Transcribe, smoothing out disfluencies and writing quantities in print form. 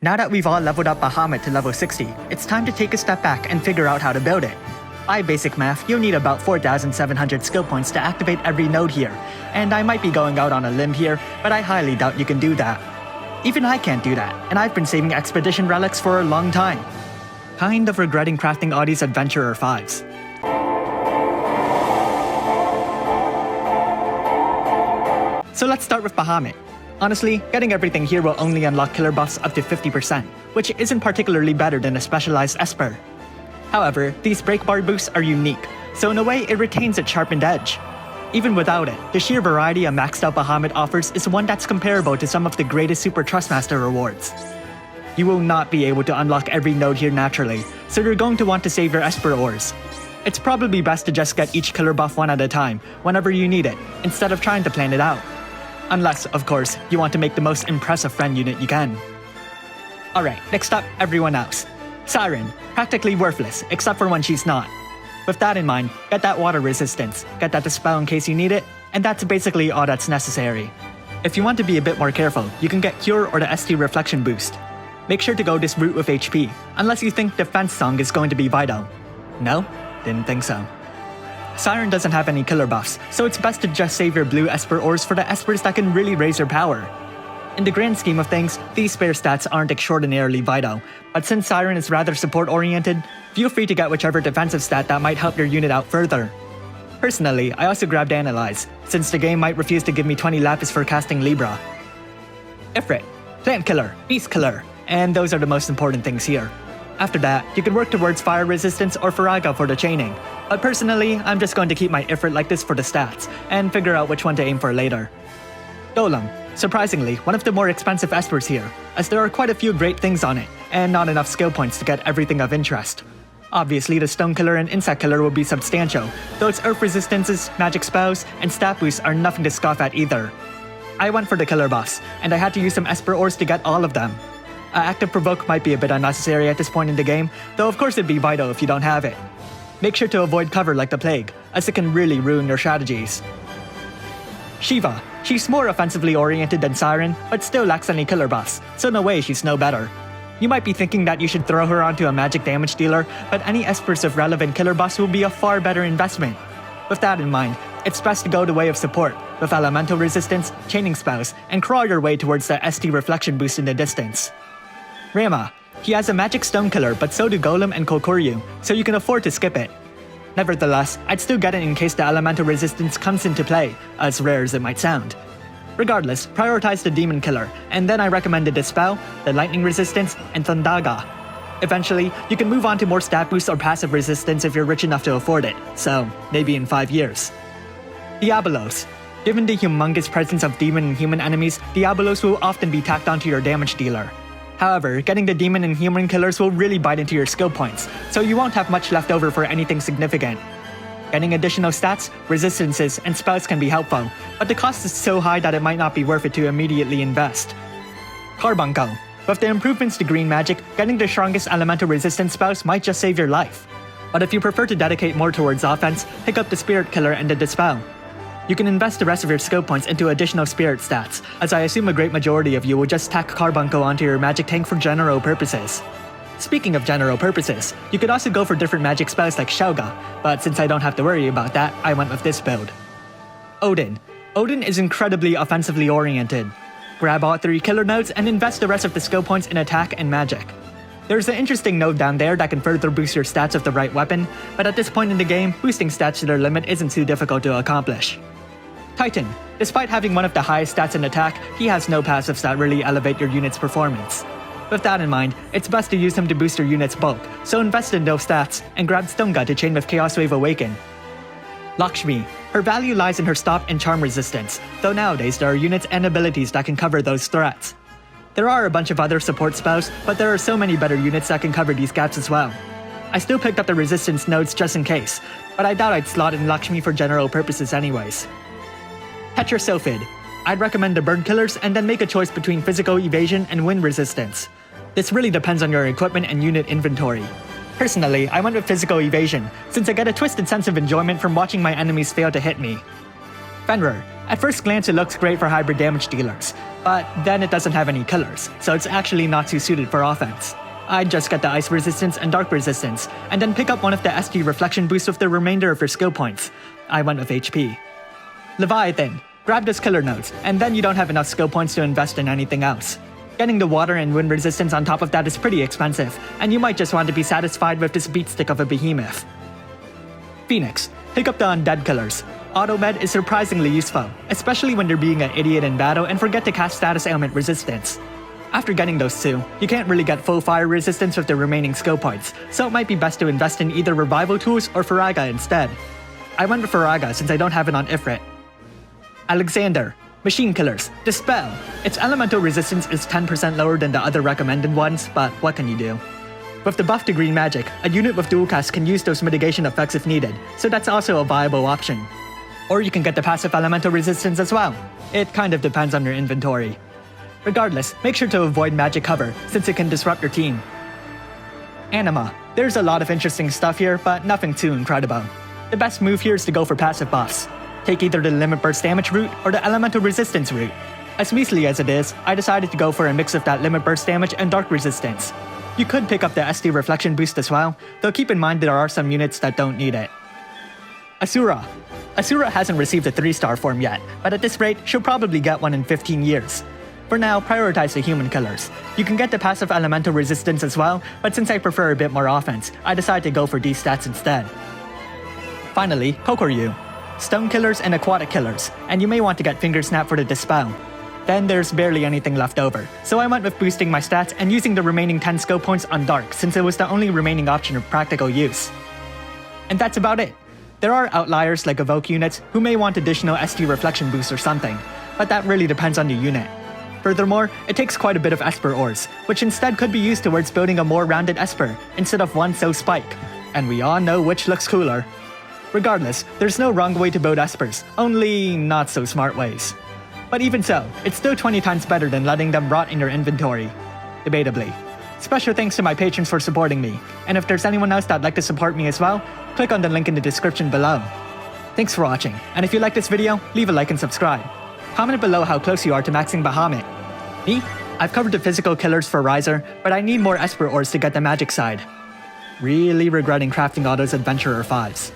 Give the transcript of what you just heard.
Now that we've all leveled up Bahamut to level 60, it's time to take a step back and figure out how to build it. By basic math, you'll need about 4,700 skill points to activate every node here, and I might be going out on a limb here, but I highly doubt you can do that. Even I can't do that, and I've been saving expedition relics for a long time. Kind of regretting crafting all these Adventurer 5s. So let's start with Bahamut. Honestly, getting everything here will only unlock killer buffs up to 50%, which isn't particularly better than a specialized Esper. However, these break bar boosts are unique, so in a way it retains its sharpened edge. Even without it, the sheer variety a maxed out Bahamut offers is one that's comparable to some of the greatest Super Trustmaster rewards. You will not be able to unlock every node here naturally, so you're going to want to save your Esper ores. It's probably best to just get each killer buff one at a time, whenever you need it, instead of trying to plan it out. Unless, of course, you want to make the most impressive friend unit you can. Alright, next up, everyone else. Siren, practically worthless, except for when she's not. With that in mind, get that water resistance, get that dispel in case you need it, and that's basically all that's necessary. If you want to be a bit more careful, you can get Cure or the ST Reflection boost. Make sure to go this route with HP, unless you think Defense Song is going to be vital. No? Didn't think so. Siren doesn't have any killer buffs, so it's best to just save your blue Esper ores for the Espers that can really raise your power. In the grand scheme of things, these spare stats aren't extraordinarily vital, but since Siren is rather support-oriented, feel free to get whichever defensive stat that might help your unit out further. Personally, I also grabbed Analyze, since the game might refuse to give me 20 Lapis for casting Libra. Ifrit, Plant Killer, Beast Killer, and those are the most important things here. After that, you can work towards Fire Resistance or Faraga for the chaining, but personally, I'm just going to keep my Ifrit like this for the stats, and figure out which one to aim for later. Golem, surprisingly, one of the more expensive Espers here, as there are quite a few great things on it, and not enough skill points to get everything of interest. Obviously, the Stone Killer and Insect Killer will be substantial, though its Earth Resistances, Magic Spells, and Stat Boosts are nothing to scoff at either. I went for the killer buffs, and I had to use some Esper ores to get all of them. Active Provoke might be a bit unnecessary at this point in the game, though of course it'd be vital if you don't have it. Make sure to avoid cover like the Plague, as it can really ruin your strategies. Shiva, she's more offensively oriented than Siren, but still lacks any killer buffs, so in a way she's no better. You might be thinking that you should throw her onto a magic damage dealer, but any Espers of relevant killer buffs will be a far better investment. With that in mind, it's best to go the way of support, with elemental resistance, chaining spells, and crawl your way towards the ST Reflection boost in the distance. Rama, he has a magic stone killer, but so do Golem and Kokuryu, so you can afford to skip it. Nevertheless, I'd still get it in case the elemental resistance comes into play, as rare as it might sound. Regardless, prioritize the demon killer, and then I recommend the Dispel, the lightning resistance, and Thundaga. Eventually, you can move on to more stat boosts or passive resistance if you're rich enough to afford it, so maybe in 5 years. Diablos. Given the humongous presence of demon and human enemies, Diablos will often be tacked onto your damage dealer. However, getting the demon and human killers will really bite into your skill points, so you won't have much left over for anything significant. Getting additional stats, resistances, and spells can be helpful, but the cost is so high that it might not be worth it to immediately invest. Carbuncle. With the improvements to green magic, getting the strongest elemental resistance spells might just save your life. But if you prefer to dedicate more towards offense, pick up the Spirit Killer and the Dispel. You can invest the rest of your skill points into additional spirit stats, as I assume a great majority of you will just tack Carbuncle onto your magic tank for general purposes. Speaking of general purposes, you could also go for different magic spells like Shouga, but since I don't have to worry about that, I went with this build. Odin. Odin is incredibly offensively oriented. Grab all 3 killer nodes and invest the rest of the skill points in attack and magic. There's an interesting node down there that can further boost your stats with the right weapon, but at this point in the game, boosting stats to their limit isn't too difficult to accomplish. Titan. Despite having one of the highest stats in attack, he has no passives that really elevate your unit's performance. With that in mind, it's best to use him to boost your unit's bulk, so invest in those stats, and grab Stonga to chain with Chaos Wave Awaken. Lakshmi. Her value lies in her stop and charm resistance, though nowadays there are units and abilities that can cover those threats. There are a bunch of other support spells, but there are so many better units that can cover these gaps as well. I still picked up the resistance nodes just in case, but I doubt I'd slot in Lakshmi for general purposes anyways. Tetrasophid. I'd recommend the bird killers and then make a choice between physical evasion and wind resistance. This really depends on your equipment and unit inventory. Personally, I went with physical evasion, since I get a twisted sense of enjoyment from watching my enemies fail to hit me. Fenrir. At first glance it looks great for hybrid damage dealers, But then it doesn't have any killers, so it's actually not too suited for offense. I'd just get the ice resistance and dark resistance, and then pick up one of the ST reflection boosts with the remainder of your skill points. I went with HP. Leviathan. Grab those killer nodes, and then you don't have enough skill points to invest in anything else. Getting the water and wind resistance on top of that is pretty expensive, and you might just want to be satisfied with this beatstick of a behemoth. Phoenix. Pick up the undead killers. Auto-med is surprisingly useful, especially when you're being an idiot in battle and forget to cast status ailment resistance. After getting those two, you can't really get full fire resistance with the remaining skill points, so it might be best to invest in either revival tools or Faraga instead. I went with Faraga since I don't have it on Ifrit. Alexander. Machine killers. Dispel. Its elemental resistance is 10% lower than the other recommended ones, but what can you do? With the buff to green magic, a unit with dual cast can use those mitigation effects if needed, so that's also a viable option. Or you can get the passive elemental resistance as well. It kind of depends on your inventory. Regardless, make sure to avoid magic cover, since it can disrupt your team. Anima. There's a lot of interesting stuff here, but nothing too incredible. The best move here is to go for passive buffs. Take either the limit burst damage route or the elemental resistance route. As measly as it is, I decided to go for a mix of that limit burst damage and dark resistance. You could pick up the ST reflection boost as well, though keep in mind there are some units that don't need it. Asura. Asura hasn't received a 3-star form yet, but at this rate, she'll probably get one in 15 years. For now, prioritize the human killers. You can get the passive elemental resistance as well, but since I prefer a bit more offense, I decided to go for these stats instead. Finally, Kokoryu. Stone killers and aquatic killers, and you may want to get Finger Snap for the Dispel. Then there's barely anything left over, so I went with boosting my stats and using the remaining 10 skill points on Dark since it was the only remaining option of practical use. And that's about it. There are outliers like Evoke units who may want additional ST reflection boost or something, but that really depends on the unit. Furthermore, it takes quite a bit of Esper ores, which instead could be used towards building a more rounded Esper instead of one so spike, and we all know which looks cooler. Regardless, there's no wrong way to build Espers, only not so smart ways. But even so, it's still 20 times better than letting them rot in your inventory. Debatably. Special thanks to my patrons for supporting me, and if there's anyone else that'd like to support me as well, click on the link in the description below. Thanks for watching, and if you like this video, leave a like and subscribe. Comment below how close you are to maxing Bahamut. Me? I've covered the physical killers for Riser, but I need more Esper ores to get the magic side. Really regretting crafting all those Adventurer 5s.